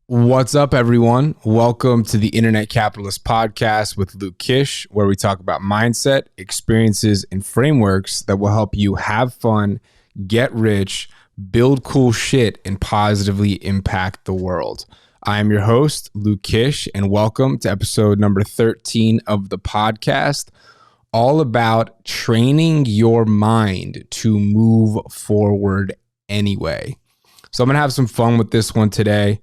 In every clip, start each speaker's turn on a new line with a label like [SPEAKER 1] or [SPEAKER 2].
[SPEAKER 1] What's up, everyone? Welcome to the Internet Capitalist Podcast with Luke Kish, where we talk about mindset, experiences, and frameworks that will help you have fun, get rich, build cool shit, and positively impact the world. I am your host, Luke Kish, and welcome to episode number 13 of the podcast, all about training your mind to move forward anyway. So I'm going to have some fun with this one today.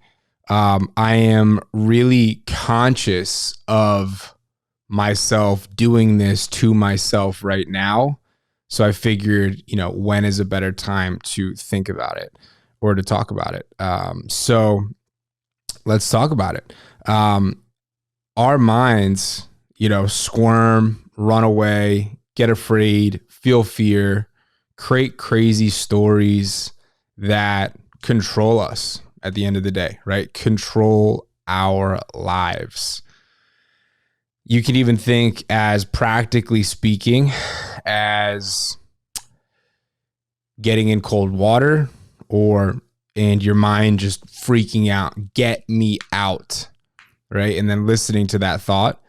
[SPEAKER 1] I am really conscious of myself doing this to myself right now. So I figured, when is a better time to think about it or to talk about it? So let's talk about it. Our minds, squirm, run away, get afraid, feel fear, create crazy stories that control us. At the end of the day, right? Control our lives. You can even think as practically speaking as getting in cold water and your mind just freaking out, get me out, right? And then listening to that thought,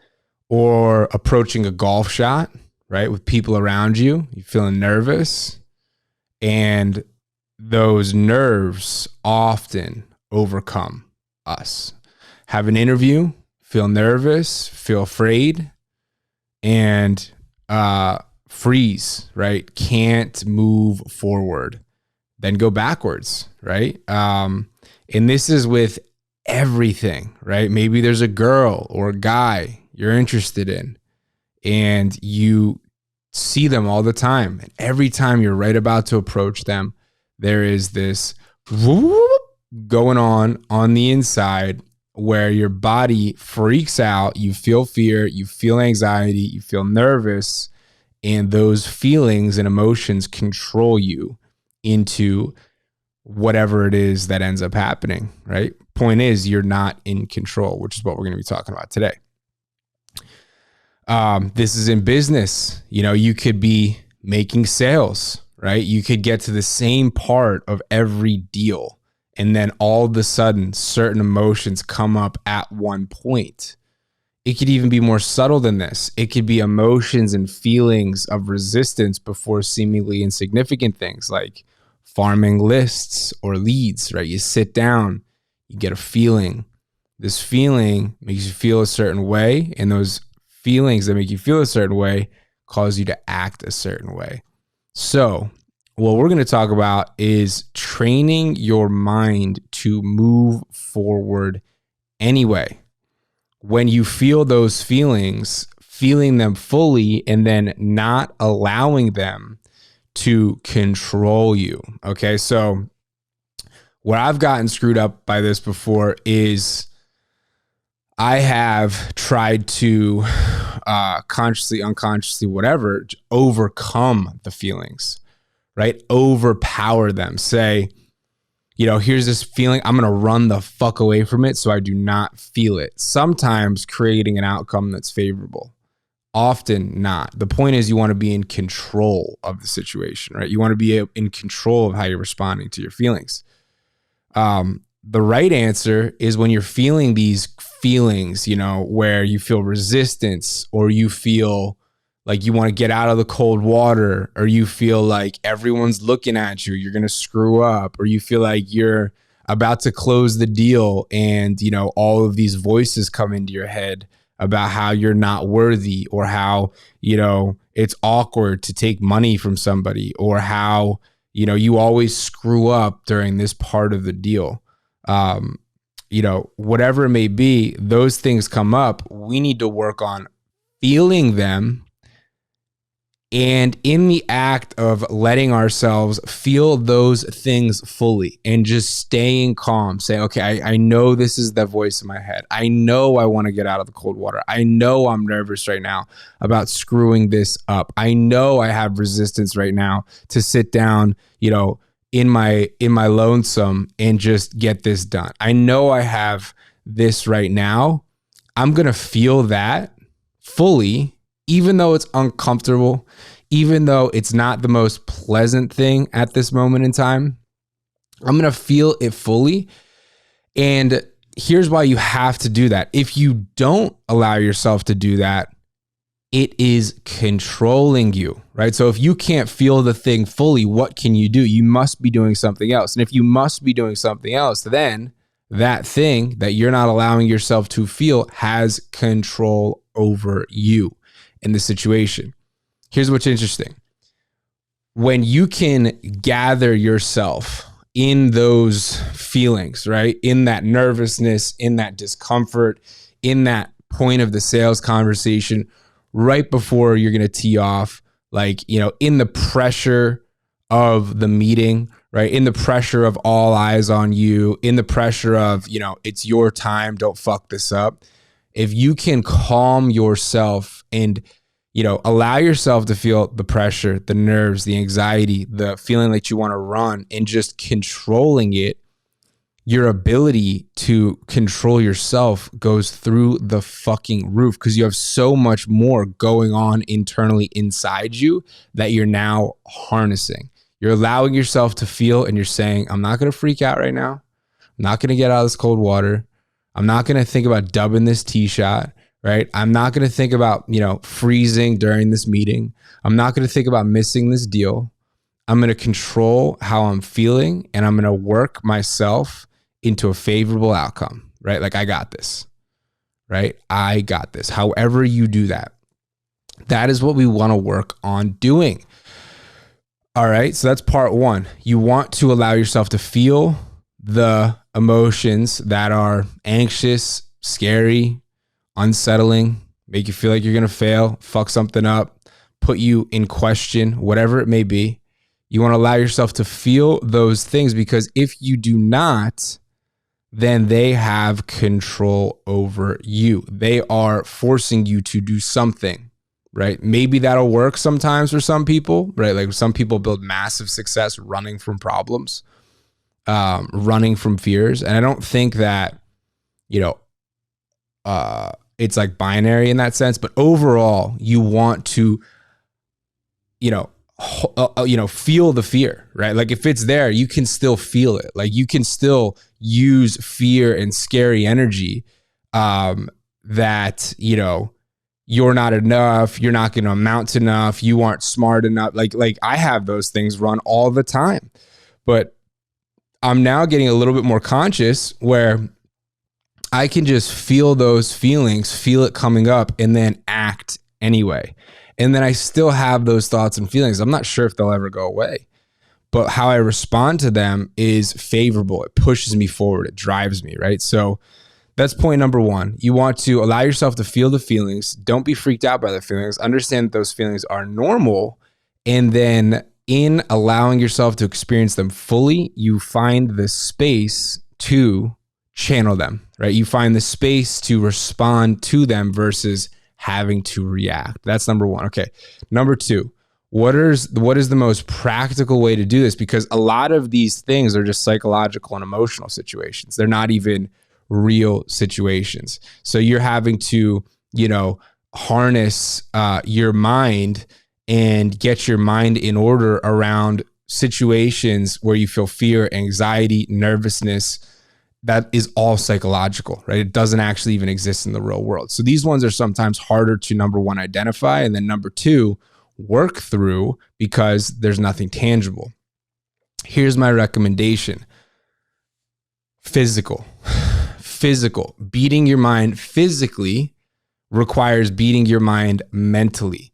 [SPEAKER 1] or approaching a golf shot, right? With people around you, you're feeling nervous, and those nerves often overcome us. Have an interview, feel nervous, feel afraid, and freeze, right? Can't move forward. Then go backwards, right? And this is with everything, right? Maybe there's a girl or a guy you're interested in, and you see them all the time. And every time you're right about to approach them, there is this whoop going on the inside where your body freaks out. You feel fear, you feel anxiety, you feel nervous, and those feelings and emotions control you into whatever it is that ends up happening, right? Point is, you're not in control, which is what we're going to be talking about today. This is in business. You could be making sales, right? You could get to the same part of every deal, and then all of a sudden certain emotions come up at one point. It could even be more subtle than this. It could be emotions and feelings of resistance before seemingly insignificant things like farming lists or leads, right? You sit down, you get a feeling. This feeling makes you feel a certain way, and those feelings that make you feel a certain way cause you to act a certain way. So what we're going to talk about is training your mind to move forward anyway. When you feel those feelings, feeling them fully, and then not allowing them to control you. Okay, so where I've gotten screwed up by this before is I have tried to consciously, unconsciously, whatever, overcome the feelings, right? Overpower them. Say, here's this feeling. I'm going to run the fuck away from it so I do not feel it. Sometimes creating an outcome that's favorable. Often not. The point is you want to be in control of the situation, right? You want to be in control of how you're responding to your feelings. The right answer is when you're feeling these feelings, where you feel resistance, or you feel like you want to get out of the cold water, or you feel like everyone's looking at you, you're going to screw up, or you feel like you're about to close the deal and, all of these voices come into your head about how you're not worthy, or how, it's awkward to take money from somebody, or how, you always screw up during this part of the deal. Whatever it may be, those things come up. We need to work on feeling them, and in the act of letting ourselves feel those things fully and just staying calm, say, okay, I know this is the voice in my head. I know I want to get out of the cold water. I know I'm nervous right now about screwing this up. I know I have resistance right now to sit down, in my lonesome and just get this done. I know I have this right now. I'm going to feel that fully, even though it's uncomfortable, even though it's not the most pleasant thing at this moment in time. I'm going to feel it fully. And here's why you have to do that. If you don't allow yourself to do that, it is controlling you, right? So if you can't feel the thing fully, what can you do? You must be doing something else. And if you must be doing something else, then that thing that you're not allowing yourself to feel has control over you in the situation. Here's what's interesting. When you can gather yourself in those feelings, right? In that nervousness, in that discomfort, in that point of the sales conversation, right before you're going to tee off, like, in the pressure of the meeting, right? In the pressure of all eyes on you, in the pressure of, it's your time, don't fuck this up. If you can calm yourself and, allow yourself to feel the pressure, the nerves, the anxiety, the feeling like you want to run, and just controlling it, your ability to control yourself goes through the fucking roof, because you have so much more going on internally inside you that you're now harnessing. You're allowing yourself to feel, and you're saying, I'm not going to freak out right now. I'm not going to get out of this cold water. I'm not going to think about dubbing this tee shot, right? I'm not going to think about, freezing during this meeting. I'm not going to think about missing this deal. I'm going to control how I'm feeling, and I'm going to work myself into a favorable outcome, right? Like, I got this, right? I got this. However you do that, that is what we want to work on doing. All right. So that's part one. You want to allow yourself to feel the emotions that are anxious, scary, unsettling, make you feel like you're going to fail, fuck something up, put you in question, whatever it may be. You want to allow yourself to feel those things, because if you do not, then they have control over you. They are forcing you to do something, right? Maybe that'll work sometimes for some people, right? Like, some people build massive success running from problems, running from fears. And I don't think that, it's like binary in that sense, but overall you want to, feel the fear, right? Like, if it's there, you can still feel it. Like, you can still use fear and scary energy, that, you're not enough, you're not going to amount to enough, you aren't smart enough. Like I have those things run all the time, but I'm now getting a little bit more conscious where I can just feel those feelings, feel it coming up, and then act anyway. And then I still have those thoughts and feelings. I'm not sure if they'll ever go away, but how I respond to them is favorable. It pushes me forward. It drives me, right? So that's point number one. You want to allow yourself to feel the feelings. Don't be freaked out by the feelings. Understand that those feelings are normal. And then in allowing yourself to experience them fully, you find the space to channel them, right? You find the space to respond to them versus having to react. That's number one. Okay. Number two, what is the most practical way to do this? Because a lot of these things are just psychological and emotional situations. They're not even real situations. So you're having to, harness your mind and get your mind in order around situations where you feel fear, anxiety, nervousness. That is all psychological, right? It doesn't actually even exist in the real world. So these ones are sometimes harder to, number one, identify, and then number two, work through, because there's nothing tangible. Here's my recommendation. Physical. Beating your mind physically requires beating your mind mentally,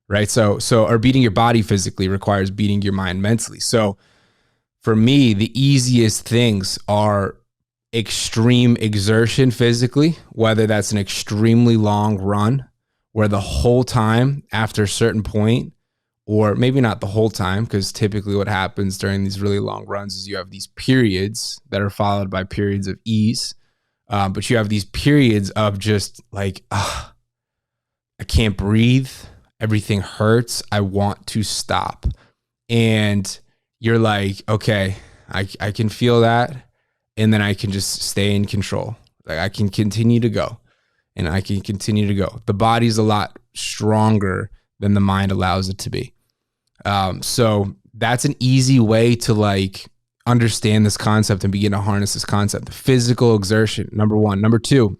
[SPEAKER 1] right? Or beating your body physically requires beating your mind mentally. So for me, the easiest things are extreme exertion physically, whether that's an extremely long run where the whole time after a certain point, or maybe not the whole time, because typically what happens during these really long runs is you have these periods that are followed by periods of ease. But you have these periods of just like, I can't breathe. Everything hurts. I want to stop. And you're like, okay, I can feel that. And then I can just stay in control. Like, I can continue to go, and I can continue to go. The body's a lot stronger than the mind allows it to be. So that's an easy way to, like, understand this concept and begin to harness this concept. Physical exertion, number one. Number two,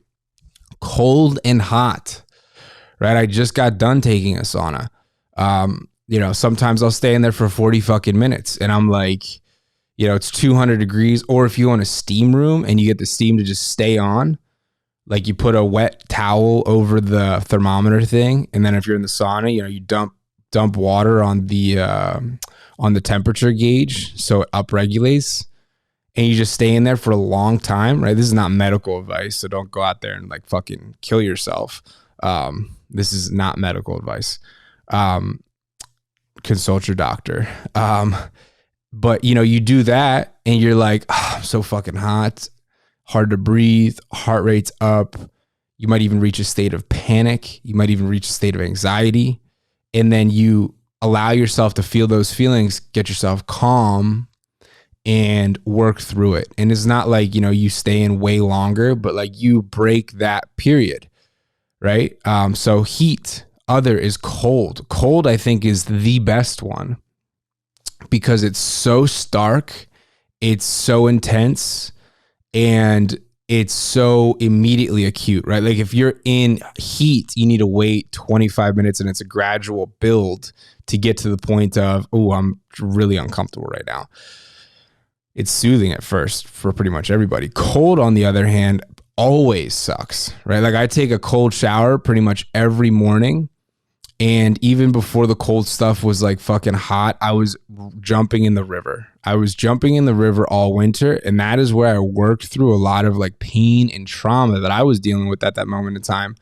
[SPEAKER 1] cold and hot, right? I just got done taking a sauna. Sometimes I'll stay in there for 40 fucking minutes and I'm like, it's 200 degrees. Or if you want a steam room and you get the steam to just stay on, like you put a wet towel over the thermometer thing. And then if you're in the sauna, you dump water on the temperature gauge so it upregulates, and you just stay in there for a long time, right? This is not medical advice, so don't go out there and like fucking kill yourself. This is not medical advice. Consult your doctor. But you do that and you're like, I'm so fucking hot, hard to breathe, heart rate's up. You might even reach a state of panic. You might even reach a state of anxiety. And then you allow yourself to feel those feelings, get yourself calm and work through it. And it's not like, you stay in way longer, but like you break that period, right? So heat, other is cold. Cold, I think, is the best one because it's so stark, it's so intense, and it's so immediately acute, right? Like if you're in heat, you need to wait 25 minutes and it's a gradual build to get to the point of, oh, I'm really uncomfortable right now. It's soothing at first for pretty much everybody. Cold, on the other hand, always sucks, right? Like I take a cold shower pretty much every morning. And even before the cold stuff was like fucking hot, I was jumping in the river. I was jumping in the river all winter. And that is where I worked through a lot of like pain and trauma that I was dealing with at that moment in time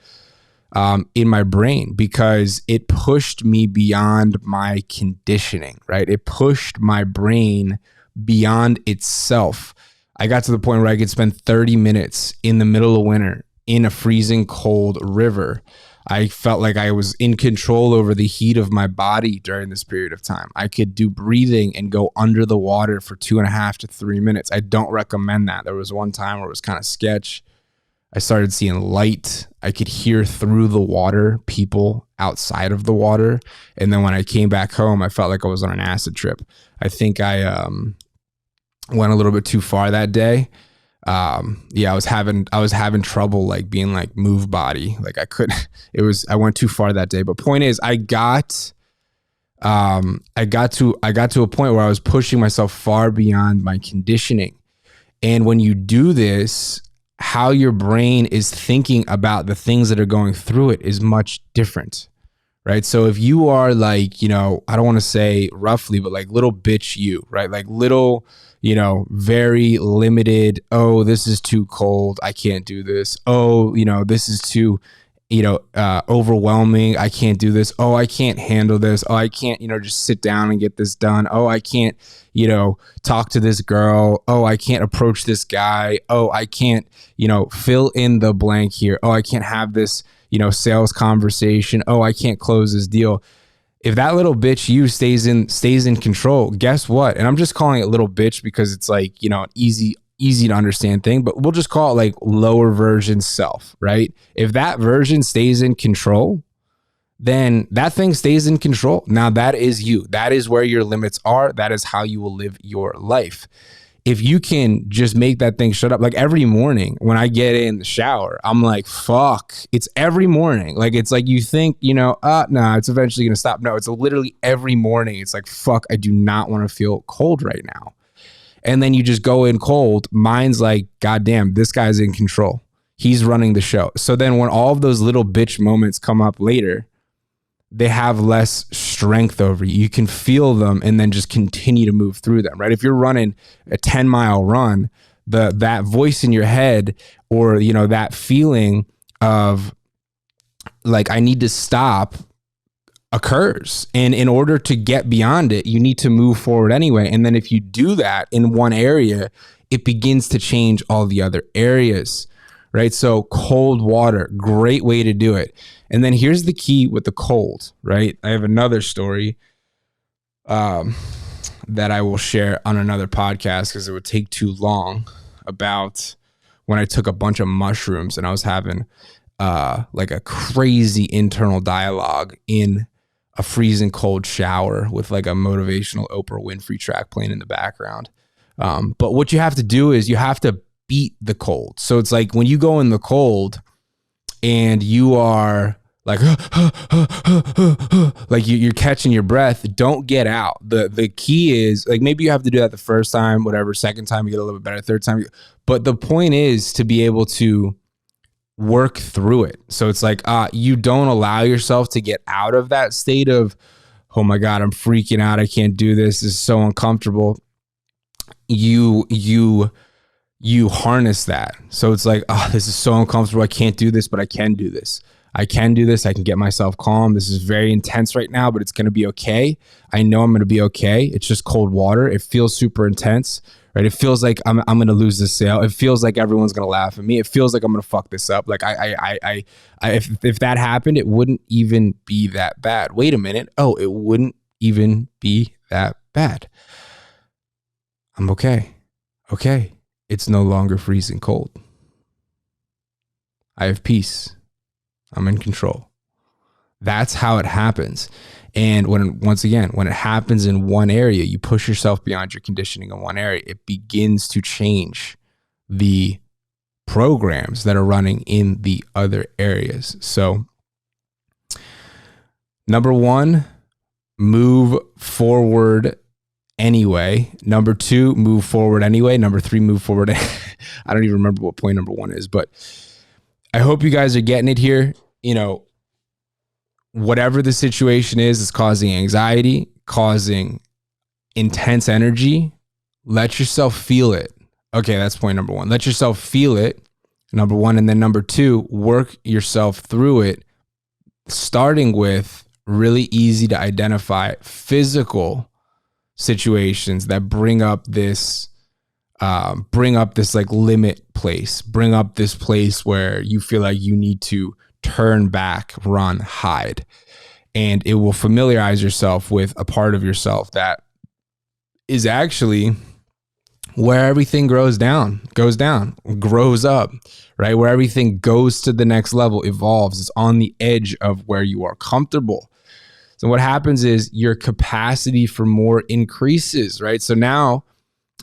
[SPEAKER 1] in my brain, because it pushed me beyond my conditioning, right? It pushed my brain beyond itself. I got to the point where I could spend 30 minutes in the middle of winter in a freezing cold river. I felt like I was in control over the heat of my body during this period of time. I could do breathing and go under the water for 2.5 to 3 minutes. I don't recommend that. There was one time where it was kind of sketch. I started seeing light. I could hear through the water people outside of the water. And then when I came back home, I felt like I was on an acid trip. I think I went a little bit too far that day. I was having trouble like being like move body. Like I went too far that day. But point is, I got to a point where I was pushing myself far beyond my conditioning. And when you do this, how your brain is thinking about the things that are going through it is much different, right? So if you are like, I don't want to say roughly, but like little bitch you, right? Like little, very limited. Oh, this is too cold. I can't do this. Oh, this is too, overwhelming. I can't do this. Oh, I can't handle this. Oh, I can't, just sit down and get this done. Oh, I can't, talk to this girl. Oh, I can't approach this guy. Oh, I can't, fill in the blank here. Oh, I can't have this, sales conversation. Oh, I can't close this deal. If that little bitch you stays in control, guess what? And I'm just calling it little bitch because it's like, an easy to understand thing, but we'll just call it like lower version self, right? If that version stays in control, then that thing stays in control. Now that is you. That is where your limits are. That is how you will live your life. If you can just make that thing shut up, like every morning when I get in the shower, I'm like, fuck, it's every morning. Like, it's like you think, no, it's eventually going to stop. No, it's literally every morning. It's like, fuck, I do not want to feel cold right now. And then you just go in cold. Mine's like, goddamn, this guy's in control. He's running the show. So then when all of those little bitch moments come up later, they have less strength over you. You can feel them and then just continue to move through them, right? If you're running a 10-mile run, that voice in your head or, that feeling of like, I need to stop occurs. And in order to get beyond it, you need to move forward anyway. And then if you do that in one area, it begins to change all the other areas, right? So cold water, great way to do it. And then here's the key with the cold, right? I have another story that I will share on another podcast because it would take too long, about when I took a bunch of mushrooms and I was having like a crazy internal dialogue in a freezing cold shower with like a motivational Oprah Winfrey track playing in the background. But what you have to do is you have to beat the cold. So it's like when you go in the cold and you are like, like you're catching your breath, don't get out. The key is like, maybe you have to do that the first time, whatever, second time you get a little bit better, third time. But the point is to be able to work through it. So it's like, you don't allow yourself to get out of that state of, oh my God, I'm freaking out. I can't do this. This is so uncomfortable. You harness that. So it's like, this is so uncomfortable. I can't do this, but I can do this. I can do this. I can get myself calm. This is very intense right now, but it's going to be okay. I know I'm going to be okay. It's just cold water. It feels super intense, right? It feels like I'm going to lose this sale. It feels like everyone's going to laugh at me. It feels like I'm going to fuck this up. Like if that happened, it wouldn't even be that bad. Wait a minute. Oh, it wouldn't even be that bad. I'm okay. Okay. It's no longer freezing cold. I have peace. I'm in control. That's how it happens. And once again, when it happens in one area, you push yourself beyond your conditioning in one area, it begins to change the programs that are running in the other areas. So, number one, move forward anyway. Number two, move forward anyway. Number three, move forward. I don't even remember what point number one is, but I hope you guys are getting it here. You know, whatever the situation is, it's causing anxiety, causing intense energy. Let yourself feel it. Okay, that's point number one. Let yourself feel it, number one. And then number two, work yourself through it, starting with really easy to identify physical situations that bring up this like limit place, bring up this place where you feel like you need to turn back, run, hide. And it will familiarize yourself with a part of yourself that is actually where everything grows up, right? Where everything goes to the next level, evolves. It's on the edge of where you are comfortable. So what happens is your capacity for more increases, right? So now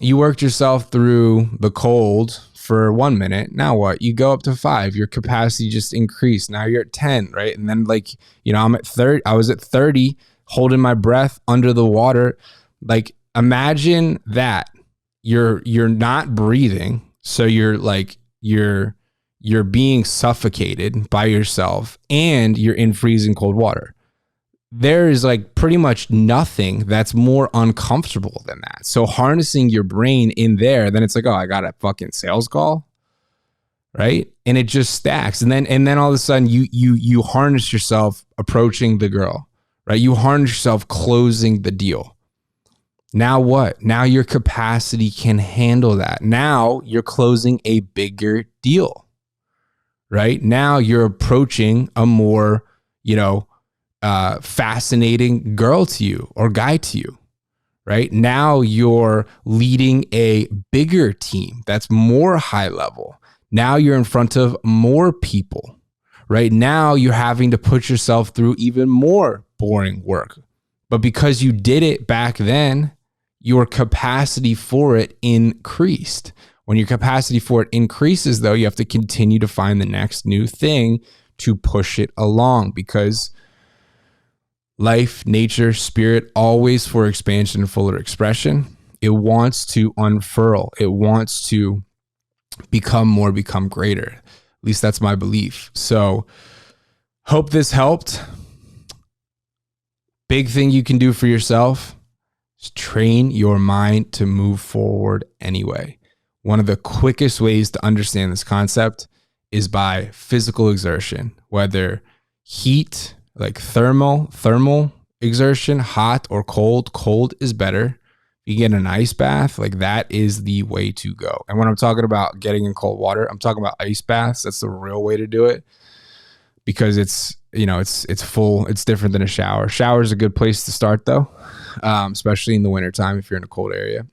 [SPEAKER 1] you worked yourself through the cold for 1 minute. Now what? You go up to 5. Your capacity just increased. Now you're at 10, right? And then I'm at 30. I was at 30, holding my breath under the water. Like, imagine that you're not breathing. So you're being suffocated by yourself and you're in freezing cold water. There is like pretty much nothing that's more uncomfortable than that. So harnessing your brain in there, then it's like, oh, I got a fucking sales call, right? And it just stacks. And then all of a sudden you harness yourself approaching the girl, right? You harness yourself closing the deal. Now what? Now your capacity can handle that. Now you're closing a bigger deal, right? Now you're approaching a more, fascinating girl to you or guy to you, right? Now you're leading a bigger team that's more high level. Now you're in front of more people, right? Now you're having to put yourself through even more boring work. But because you did it back then, your capacity for it increased. When your capacity for it increases, though, you have to continue to find the next new thing to push it along, because life, nature, spirit, always for expansion and fuller expression. It wants to unfurl. It wants to become greater. At least that's my belief. So hope this helped. Big thing you can do for yourself is train your mind to move forward anyway. One of the quickest ways to understand this concept is by physical exertion, whether heat, like thermal exertion, hot or cold. Cold is better. You get an ice bath, like that is the way to go. And when I'm talking about getting in cold water, I'm talking about ice baths. That's the real way to do it, because it's full. It's different than a shower. Shower is a good place to start though, especially in the wintertime if you're in a cold area.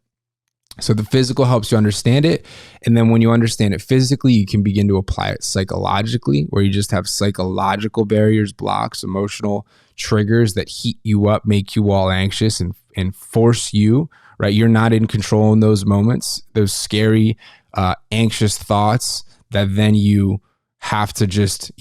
[SPEAKER 1] So the physical helps you understand it. And then when you understand it physically, you can begin to apply it psychologically, where you just have psychological barriers, blocks, emotional triggers that heat you up, make you all anxious and force you, right? You're not in control in those moments, those scary, anxious thoughts that then you have to just,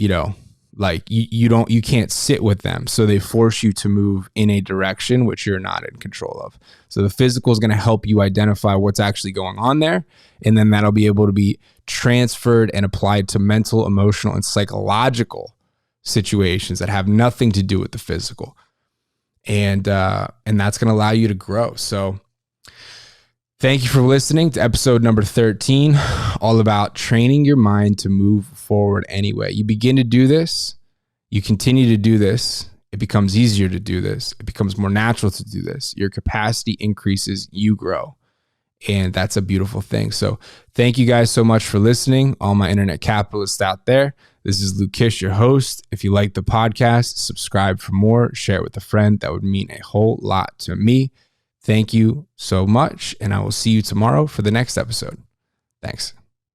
[SPEAKER 1] like you can't sit with them. So they force you to move in a direction which you're not in control of. So the physical is going to help you identify what's actually going on there. And then that'll be able to be transferred and applied to mental, emotional, and psychological situations that have nothing to do with the physical. And that's going to allow you to grow. So thank you for listening to episode number 13, all about training your mind to move forward anyway. You begin to do this, you continue to do this, it becomes easier to do this, it becomes more natural to do this. Your capacity increases, you grow. And that's a beautiful thing. So thank you guys so much for listening, all my internet capitalists out there. This is Luke Kish, your host. If you like the podcast, subscribe for more, share it with a friend. That would mean a whole lot to me. Thank you so much, and I will see you tomorrow for the next episode. Thanks.